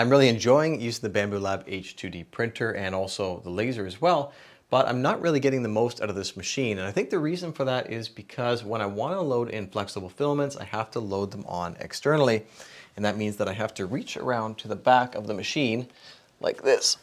I'm really enjoying using the Bambu H2D printer and also the laser as well, but I'm not really getting the most out of this machine. And I think the reason for that is because when I want to load in flexible filaments, I have to load them on externally. And that means that I have to reach around to the back of the machine like this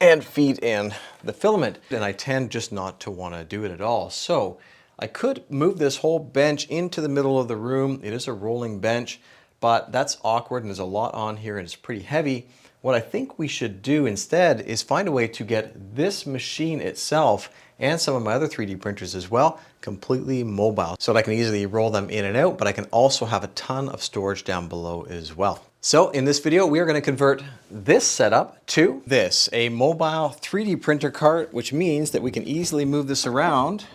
and feed in the filament. And I tend just not to want to do it at all. So I could move this whole bench into the middle of the room. It is a rolling bench, but that's awkward and there's a lot on here and it's pretty heavy. What I think we should do instead is find a way to get this machine itself and some of my other 3D printers as well completely mobile so that I can easily roll them in and out, but I can also have a ton of storage down below as well. So in this video, we are going to convert this setup to this, a mobile 3D printer cart, which means that we can easily move this around.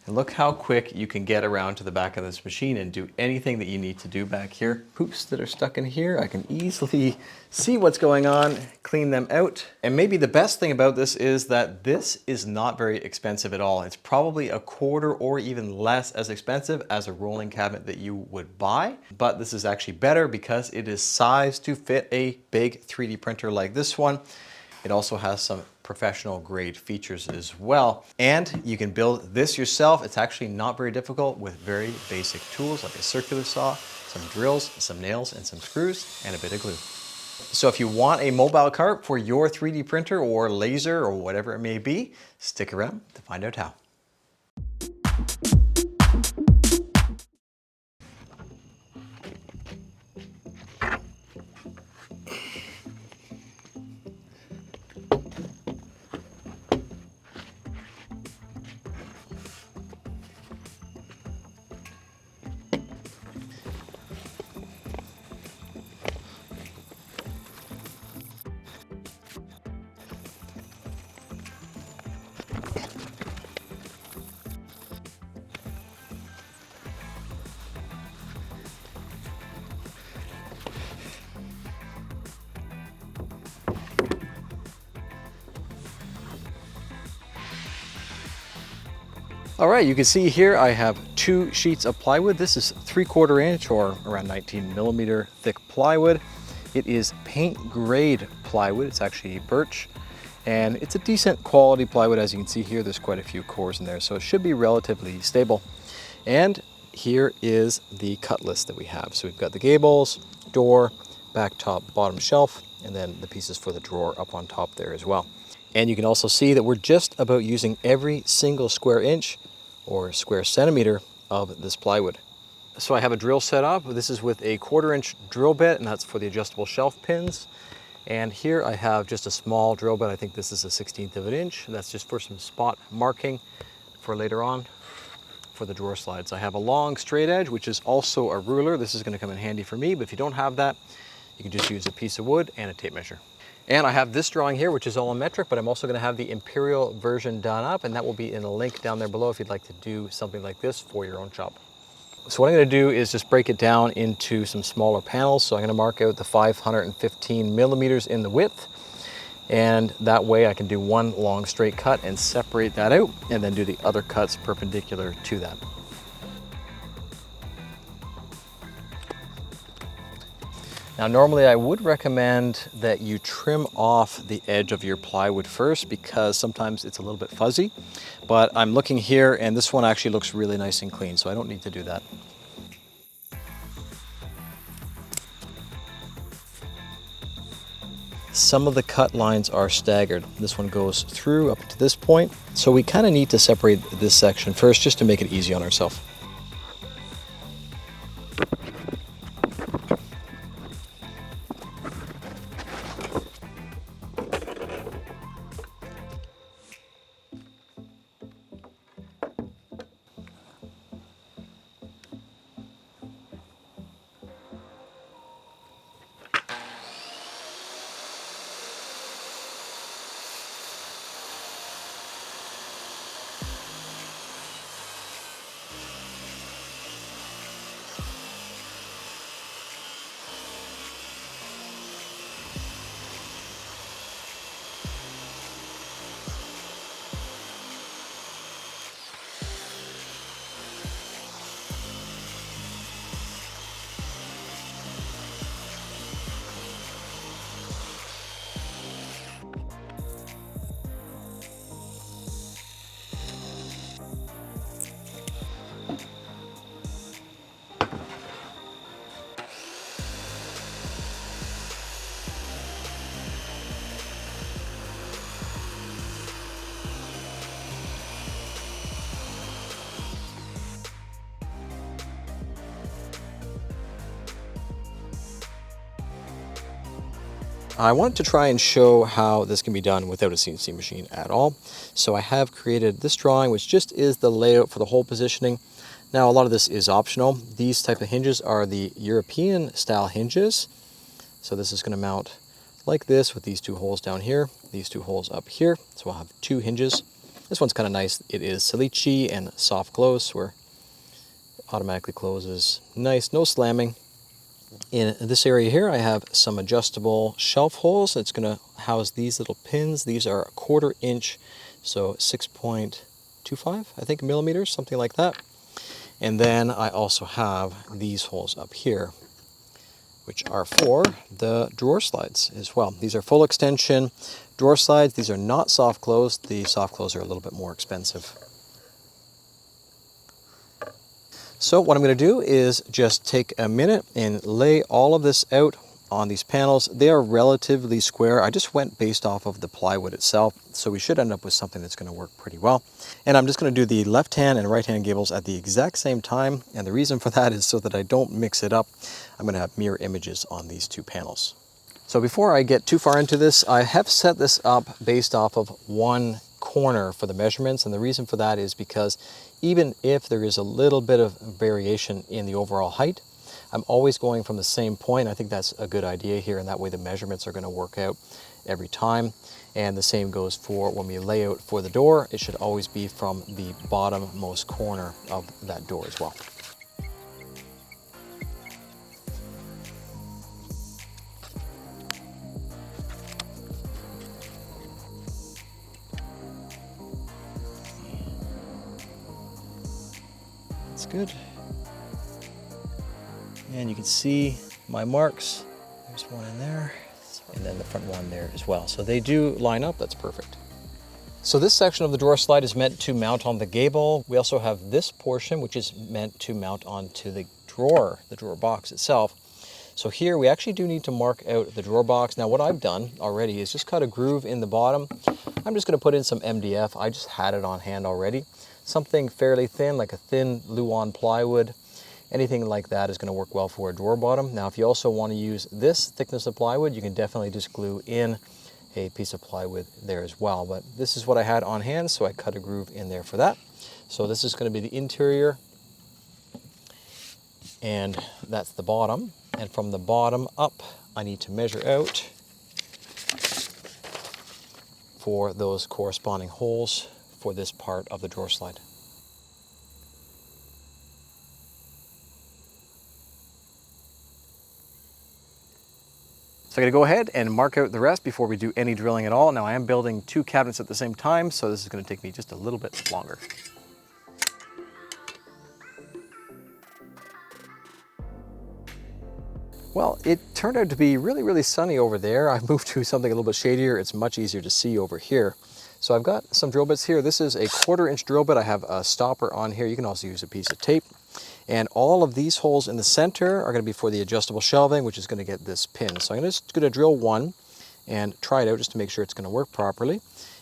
And look how quick you can get around to the back of this machine and do anything that you need to do back here. Hoops that are stuck in here, I can easily see what's going on, clean them out. And maybe the best thing about this is that this is not very expensive at all. It's probably a quarter or even less as expensive as a rolling cabinet that you would buy. But this is actually better because it is sized to fit a big 3D printer like this one. It also has some professional grade features as well. And you can build this yourself. It's actually not very difficult with very basic tools like a circular saw, some drills, some nails, and some screws, and a bit of glue. So if you want a mobile cart for your 3D printer or laser or whatever it may be, stick around to find out how. All right, you can see here I have 2 sheets of plywood. This is 3/4 inch or around 19 millimeter thick plywood. It is paint grade plywood. It's actually birch and it's a decent quality plywood. As you can see here, there's quite a few cores in there, so it should be relatively stable. And here is the cut list that we have. So we've got the gables, door, back top, bottom shelf, and then the pieces for the drawer up on top there as well. And you can also see that we're just about using every single square inch or square centimeter of this plywood. So I have a drill set up. This is with a 1/4 inch drill bit, and that's for the adjustable shelf pins. And here I have just a small drill bit. I think this is a 1/16 of an inch. That's just for some spot marking for later on for the drawer slides. I have a long straight edge, which is also a ruler. This is going to come in handy for me, but if you don't have that, you can just use a piece of wood and a tape measure. And I have this drawing here, which is all in metric, but I'm also going to have the imperial version done up, and that will be in a link down there below if you'd like to do something like this for your own shop. So what I'm going to do is just break it down into some smaller panels. So I'm going to mark out the 515 millimeters in the width, and that way I can do one long straight cut and separate that out, and then do the other cuts perpendicular to that. Now normally I would recommend that you trim off the edge of your plywood first because sometimes it's a little bit fuzzy, but I'm looking here and this one actually looks really nice and clean, so I don't need to do that. Some of the cut lines are staggered. This one goes through up to this point, so we kind of need to separate this section first just to make it easy on ourselves. I wanted to try and show how this can be done without a CNC machine at all. So I have created this drawing, which just is the layout for the hole positioning. Now, a lot of this is optional. These type of hinges are the European style hinges. So this is going to mount like this with these two holes down here, these two holes up here. So we'll have two hinges. This one's kind of nice. It is Salici and soft close, where it automatically closes nice, no slamming. In this area here, I have some adjustable shelf holes. It's going to house these little pins. These are 1/4 inch, so 6.25, I think, millimeters, something like that. And then I also have these holes up here, which are for the drawer slides as well. These are full extension drawer slides. These are not soft close. The soft close are a little bit more expensive. So what I'm going to do is just take a minute and lay all of this out on these panels. They are relatively square. I just went based off of the plywood itself, so we should end up with something that's going to work pretty well. And I'm just going to do the left hand and right hand gables at the exact same time, and the reason for that is so that I don't mix it up. I'm going to have mirror images on these two panels. So before I get too far into this, I have set this up based off of one corner for the measurements, and the reason for that is because even if there is a little bit of variation in the overall height, I'm always going from the same point. I think that's a good idea here, and that way the measurements are going to work out every time. And the same goes for when we lay out for the door. It should always be from the bottommost corner of that door as well. That's good. And you can see my marks. There's one in there, and then the front one there as well. So they do line up, that's perfect. So this section of the drawer slide is meant to mount on the gable. We also have this portion, which is meant to mount onto the drawer box itself. So here we actually do need to mark out the drawer box. Now what I've done already is just cut a groove in the bottom. I'm just going to put in some MDF. I just had it on hand already. Something fairly thin, like a thin Luan plywood. Anything like that is going to work well for a drawer bottom. Now if you also want to use this thickness of plywood, you can definitely just glue in a piece of plywood there as well. But this is what I had on hand, so I cut a groove in there for that. So this is going to be the interior, and that's the bottom. And from the bottom up, I need to measure out for those corresponding holes for this part of the drawer slide. So I'm going to go ahead and mark out the rest before we do any drilling at all. Now I am building two cabinets at the same time, so this is going to take me just a little bit longer. Well, it turned out to be really, really sunny over there. I moved to something a little bit shadier. It's much easier to see over here. So I've got some drill bits here. This is a 1/4 inch drill bit. I have a stopper on here. You can also use a piece of tape. And all of these holes in the center are going to be for the adjustable shelving, which is going to get this pin. So I'm just going to drill one and try it out just to make sure it's going to work properly.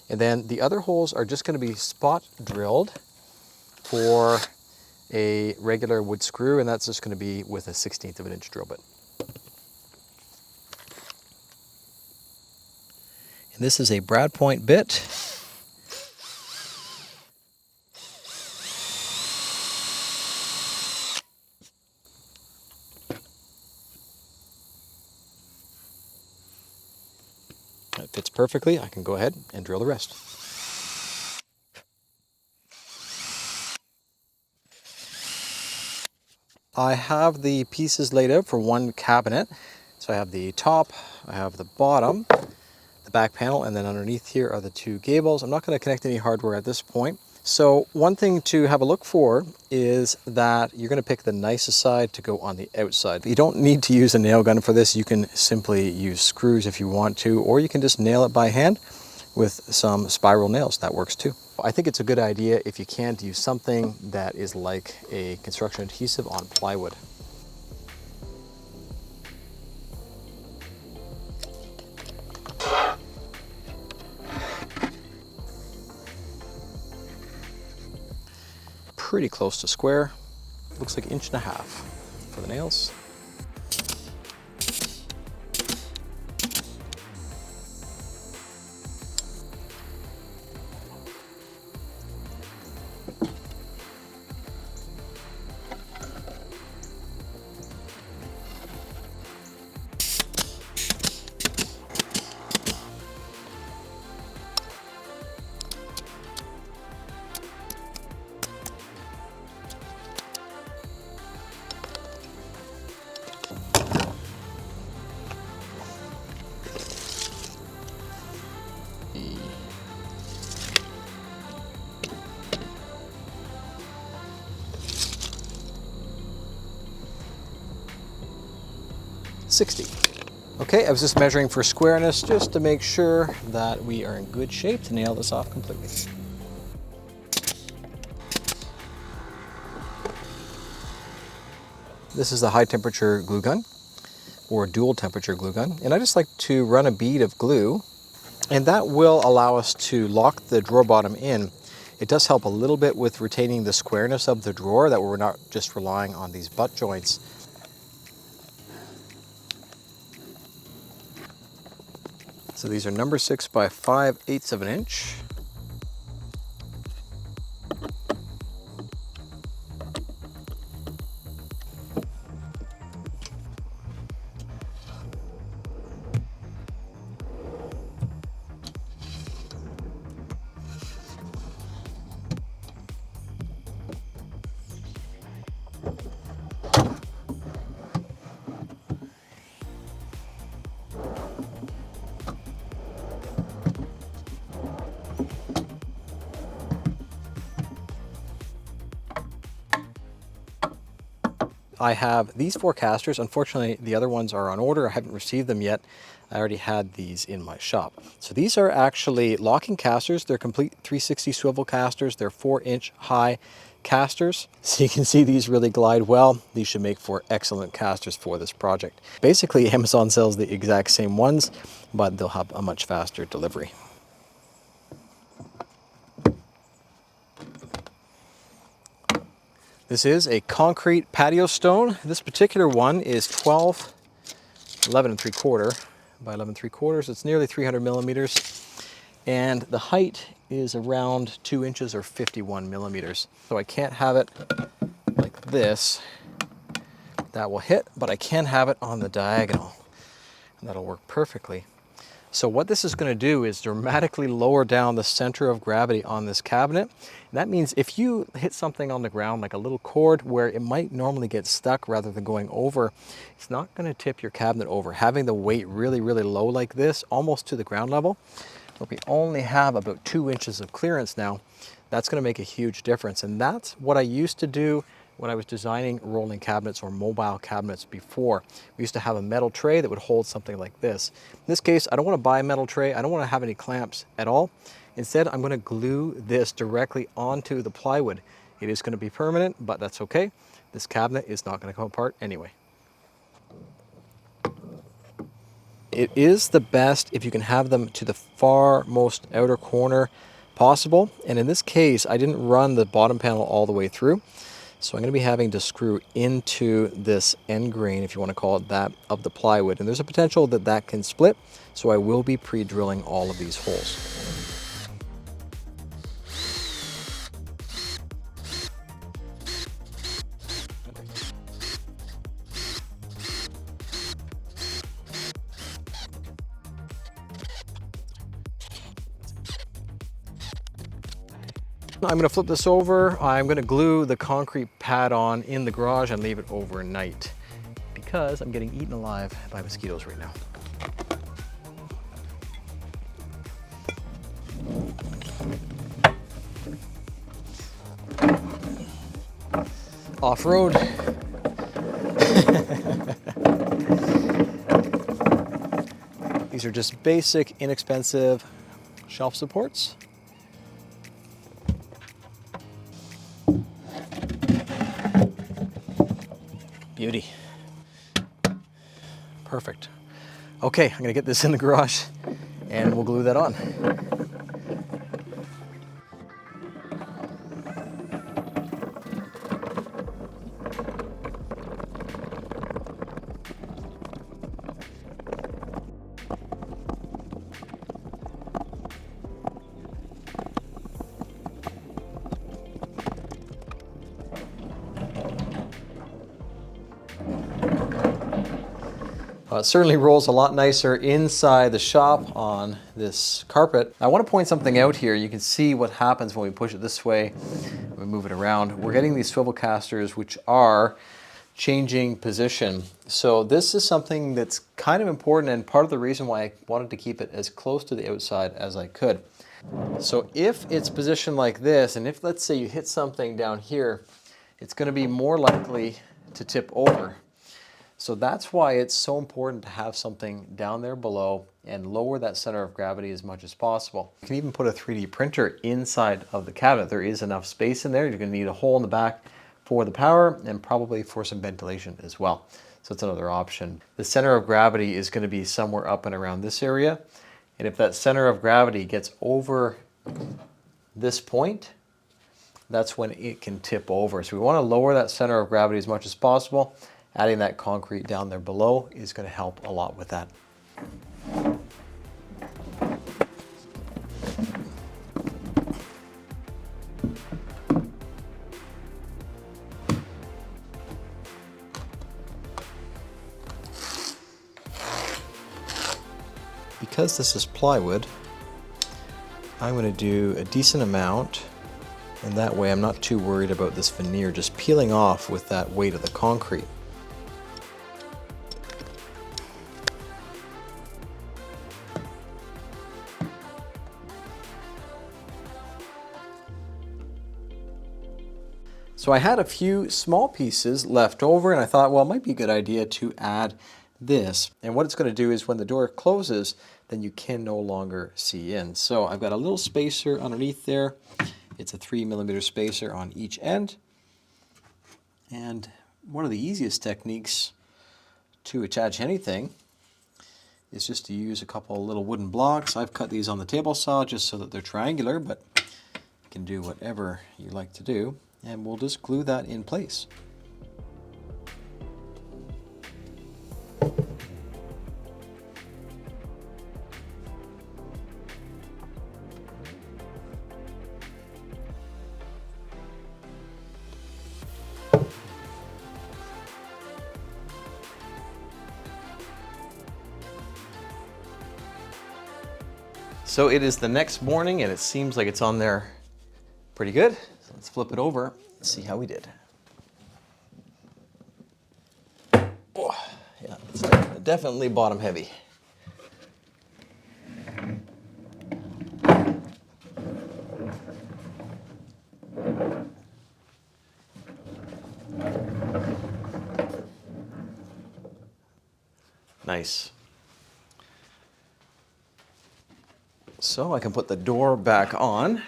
And then the other holes are just going to be spot drilled for a regular wood screw, and that's just going to be with a 1/16 of an inch drill bit. And this is a brad point bit. It fits perfectly. I can go ahead and drill the rest. I have the pieces laid out for one cabinet. So I have the top, I have the bottom, the back panel, and then underneath here are the two gables. I'm not going to connect any hardware at this point. So one thing to have a look for is that you're going to pick the nicest side to go on the outside. You don't need to use a nail gun for this. You can simply use screws if you want to, or you can just nail it by hand with some spiral nails. That works too. I think it's a good idea, if you can, to use something that is like a construction adhesive on plywood. Pretty close to square. Looks like 1.5 inches for the nails. 60. Okay, I was just measuring for squareness just to make sure that we are in good shape to nail this off completely. This is the high temperature glue gun, or dual temperature glue gun, and I just like to run a bead of glue, and that will allow us to lock the drawer bottom in. It does help a little bit with retaining the squareness of the drawer, that we're not just relying on these butt joints. So these are number 6 by 5/8 of an inch. I have these 4 casters. Unfortunately, the other ones are on order. I haven't received them yet. I already had these in my shop. So these are actually locking casters. They're complete 360 swivel casters. They're 4-inch high casters. So you can see these really glide well. These should make for excellent casters for this project. Basically, Amazon sells the exact same ones, but they'll have a much faster delivery. This is a concrete patio stone. This particular one is 11 3/4 by 11 3/4. It's nearly 300 millimeters. And the height is around 2 inches or 51 millimeters. So I can't have it like this. That will hit, but I can have it on the diagonal. And that'll work perfectly. So what this is going to do is dramatically lower down the center of gravity on this cabinet. And that means if you hit something on the ground, like a little cord where it might normally get stuck rather than going over, it's not going to tip your cabinet over. Having the weight really, really low like this, almost to the ground level, where we only have about 2 inches of clearance now, that's going to make a huge difference. And that's what I used to do when I was designing rolling cabinets or mobile cabinets before. We used to have a metal tray that would hold something like this. In this case, I don't want to buy a metal tray. I don't want to have any clamps at all. Instead, I'm going to glue this directly onto the plywood. It is going to be permanent, but that's okay. This cabinet is not going to come apart anyway. It is the best if you can have them to the far most outer corner possible. And in this case, I didn't run the bottom panel all the way through. So I'm going to be having to screw into this end grain, if you want to call it that, of the plywood. And there's a potential that that can split, so I will be pre-drilling all of these holes. I'm going to flip this over. I'm going to glue the concrete pad on in the garage and leave it overnight because I'm getting eaten alive by mosquitoes right now. Off-road. These are just basic, inexpensive shelf supports. Beauty. Perfect. Okay, I'm gonna get this in the garage and we'll glue that on. It certainly rolls a lot nicer inside the shop on this carpet. I want to point something out here. You can see what happens when we push it this way, we move it around. We're getting these swivel casters which are changing position. So this is something that's kind of important and part of the reason why I wanted to keep it as close to the outside as I could. So if it's positioned like this, and if let's say you hit something down here, it's going to be more likely to tip over. So that's why it's so important to have something down there below and lower that center of gravity as much as possible. You can even put a 3D printer inside of the cabinet. There is enough space in there. You're going to need a hole in the back for the power and probably for some ventilation as well. So it's another option. The center of gravity is going to be somewhere up and around this area. And if that center of gravity gets over this point, that's when it can tip over. So we want to lower that center of gravity as much as possible. Adding that concrete down there below is going to help a lot with that. Because this is plywood, I'm going to do a decent amount, and that way I'm not too worried about this veneer just peeling off with that weight of the concrete. So I had a few small pieces left over, and I thought, well, it might be a good idea to add this. And what it's going to do is when the door closes, then you can no longer see in. So I've got a little spacer underneath there. It's a 3mm spacer on each end. And one of the easiest techniques to attach anything is just to use a couple of little wooden blocks. I've cut these on the table saw just so that they're triangular, but you can do whatever you like to do. And we'll just glue that in place. So it is the next morning and it seems like it's on there pretty good. So let's flip it over and see how we did. Oh, yeah, it's definitely bottom heavy. Nice. So I can put the door back on,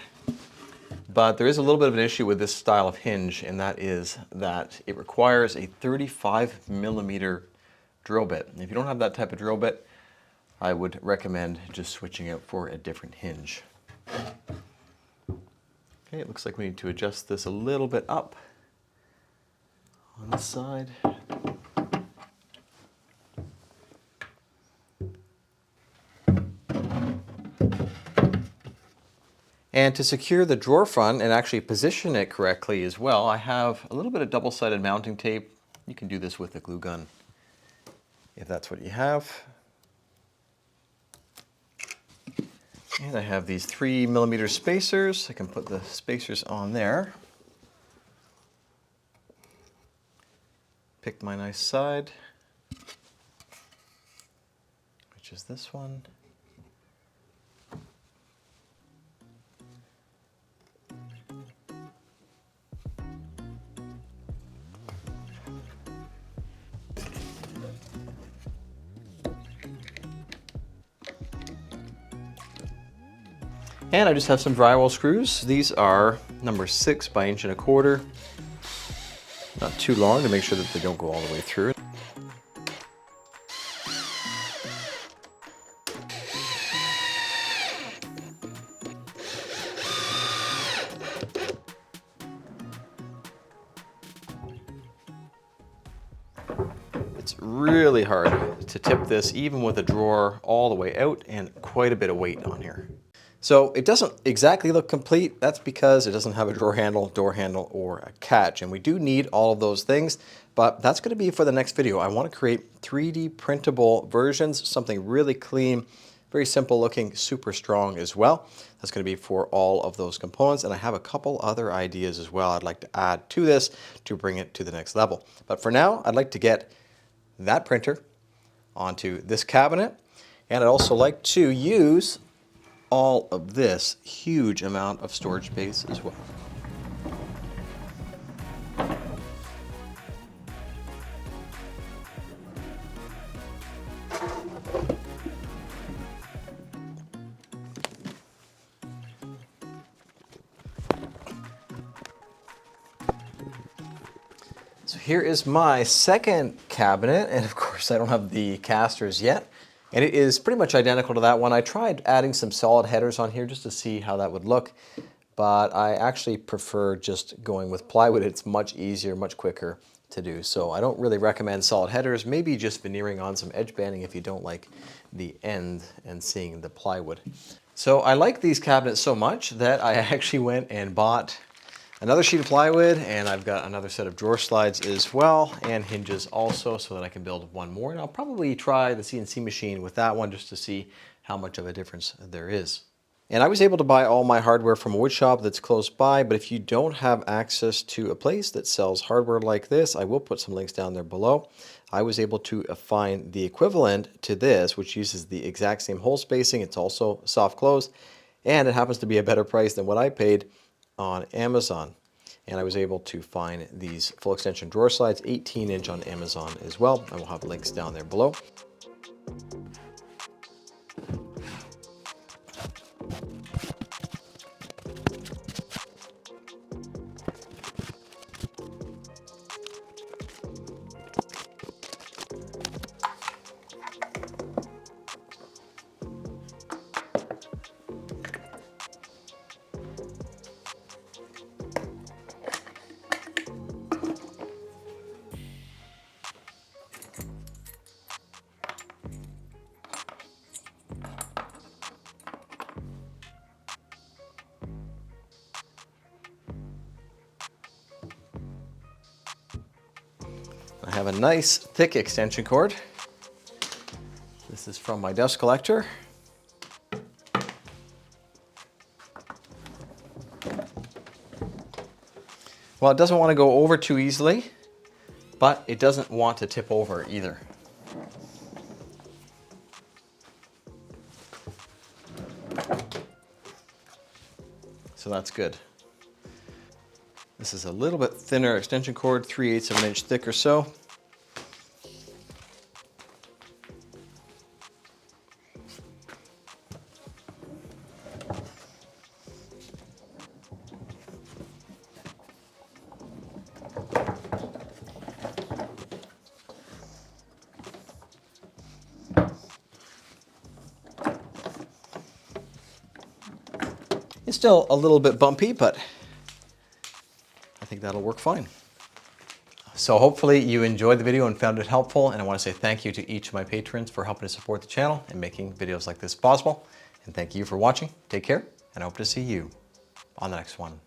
but there is a little bit of an issue with this style of hinge, and that is that it requires a 35mm drill bit. And if you don't have that type of drill bit, I would recommend just switching out for a different hinge. Okay, it looks like we need to adjust this a little bit up on this side. And to secure the drawer front and actually position it correctly as well, I have a little bit of double-sided mounting tape. You can do this with a glue gun if that's what you have. And I have these 3mm spacers. I can put the spacers on there. Pick my nice side, which is this one. And I just have some drywall screws. These are number 6 by 1.25 inches. Not too long to make sure that they don't go all the way through. It's really hard to tip this even with a drawer all the way out and quite a bit of weight on here. So it doesn't exactly look complete. That's because it doesn't have a drawer handle, door handle, or a catch. And we do need all of those things, but that's going to be for the next video. I want to create 3D printable versions, something really clean, very simple looking, super strong as well. That's going to be for all of those components. And I have a couple other ideas as well I'd like to add to this to bring it to the next level. But for now, I'd like to get that printer onto this cabinet. And I'd also like to use all of this huge amount of storage space as well. here is my second cabinet, and of course I don't have the casters yet. And it is pretty much identical to that one. I tried adding some solid headers on here just to see how that would look, but I actually prefer just going with plywood. It's much easier, much quicker to do. So I don't really recommend solid headers, maybe just veneering on some edge banding if you don't like the end and seeing the plywood. So I like these cabinets so much that I actually went and bought another sheet of plywood, and I've got another set of drawer slides as well, and hinges also, so that I can build one more. And I'll probably try the CNC machine with that one just to see how much of a difference there is. And I was able to buy all my hardware from a wood shop that's close by, but if you don't have access to a place that sells hardware like this, I will put some links down there below. I was able to find the equivalent to this, which uses the exact same hole spacing. It's also soft close, and it happens to be a better price than what I paid on Amazon. And I was able to find these full extension drawer slides, 18-inch on Amazon as well. I will have links down there below. I have a nice thick extension cord. This is from my dust collector. Well, it doesn't want to go over too easily, but it doesn't want to tip over either. So that's good. This is a little bit thinner extension cord, 3/8 of an inch thick or so. It's still a little bit bumpy, but I think that'll work fine. So hopefully you enjoyed the video and found it helpful, and I want to say thank you to each of my patrons for helping to support the channel and making videos like this possible. And thank you for watching. Take care, and I hope to see you on the next one.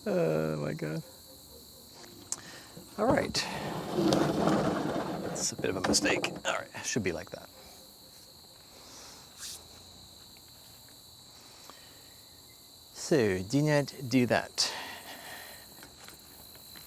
Oh my God. All right. That's a bit of a mistake. All right, should be like that. So do not do that.